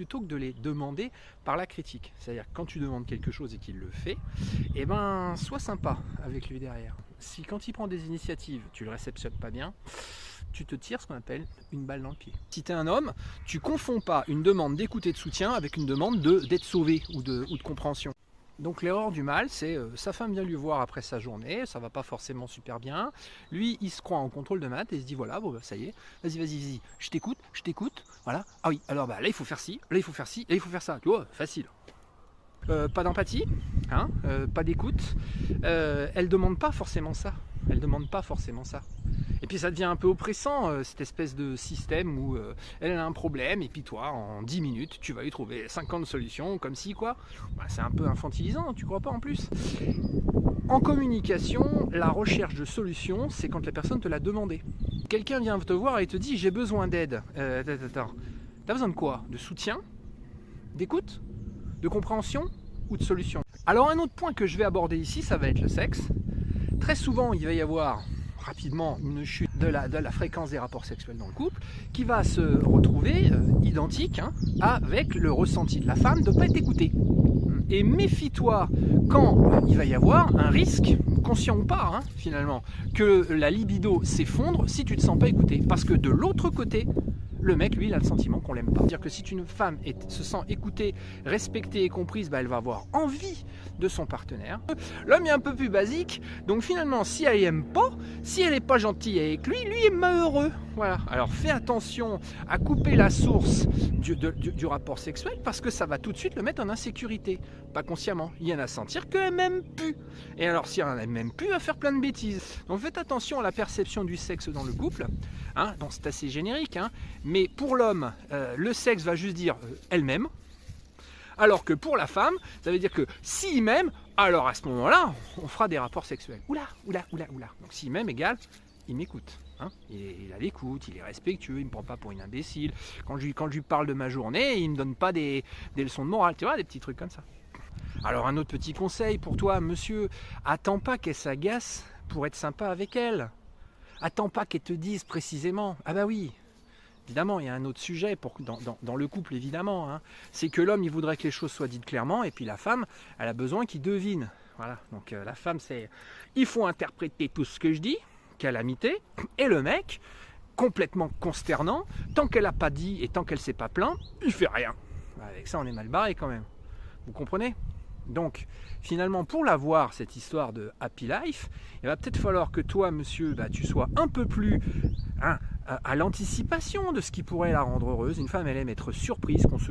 plutôt que de les demander par la critique. C'est-à-dire quand tu demandes quelque chose et qu'il le fait, eh ben, sois sympa avec lui derrière. Si quand il prend des initiatives, tu le réceptionnes pas bien, tu te tires ce qu'on appelle une balle dans le pied. Si tu es un homme, tu confonds pas une demande d'écoute et de soutien avec une demande d'être sauvé ou de compréhension. Donc l'erreur du mâle, c'est sa femme vient lui voir après sa journée, ça va pas forcément super bien. Lui, il se croit en contrôle de maths et il se dit voilà, bon bah ça y est, vas-y, je t'écoute, voilà. Ah oui, alors bah là il faut faire ci, là il faut faire ci, là il faut faire ça. Tu vois, facile. Pas d'empathie, hein, pas d'écoute. Elle demande pas forcément ça. Elle demande pas forcément ça. Et puis ça devient un peu oppressant, cette espèce de système où elle a un problème et puis toi, en 10 minutes, tu vas lui trouver 50 solutions, comme si quoi. Bah, c'est un peu infantilisant, tu crois pas en plus? En communication, la recherche de solutions, c'est quand la personne te l'a demandé. Quelqu'un vient te voir et te dit j'ai besoin d'aide. T'as besoin de quoi? De soutien? D'écoute? De compréhension? Ou de solution? Alors un autre point que je vais aborder ici, ça va être le sexe. Très souvent, il va y avoir rapidement une chute de la fréquence des rapports sexuels dans le couple qui va se retrouver identique avec le ressenti de la femme de ne pas être écoutée. Et méfie-toi quand il va y avoir un risque, conscient ou pas finalement, que la libido s'effondre si tu ne te sens pas écouté. Parce que de l'autre côté, le mec, lui, il a le sentiment qu'on l'aime pas. C'est-à-dire que si une femme se sent écoutée, respectée et comprise, bah, elle va avoir envie de son partenaire. L'homme est un peu plus basique, donc finalement, si elle aime pas, si elle n'est pas gentille avec lui, lui est malheureux. Voilà. Alors fais attention à couper la source du rapport sexuel parce que ça va tout de suite le mettre en insécurité. Pas consciemment. Il y en a à sentir qu'elle m'aime plus. Et alors, si elle n'en aime plus, elle va faire plein de bêtises. Donc faites attention à la perception du sexe dans le couple. Bon, c'est assez générique, mais pour l'homme, le sexe va juste dire elle m'aime. Alors que pour la femme, ça veut dire que s'il m'aime, alors à ce moment-là, on fera des rapports sexuels. Oula. Donc s'il m'aime égale, il m'écoute. Il a l'écoute, il est respectueux, il ne me prend pas pour une imbécile. Quand je lui parle de ma journée, il ne me donne pas des leçons de morale, tu vois, des petits trucs comme ça. Alors un autre petit conseil pour toi, monsieur, attends pas qu'elle s'agace pour être sympa avec elle. Attends pas qu'elle te dise précisément, ah bah oui, évidemment, il y a un autre sujet dans le couple, évidemment. C'est que l'homme, il voudrait que les choses soient dites clairement, et puis la femme, elle a besoin qu'il devine. Voilà. Donc la femme, c'est, il faut interpréter tout ce que je dis, calamité, et le mec, complètement consternant, tant qu'elle n'a pas dit et tant qu'elle ne s'est pas plaint, il fait rien. Avec ça, on est mal barré quand même. Vous comprenez ? Donc, finalement, pour l'avoir, cette histoire de happy life, il va peut-être falloir que toi, monsieur, tu sois un peu plus à l'anticipation de ce qui pourrait la rendre heureuse. Une femme, elle aime être surprise, qu'on se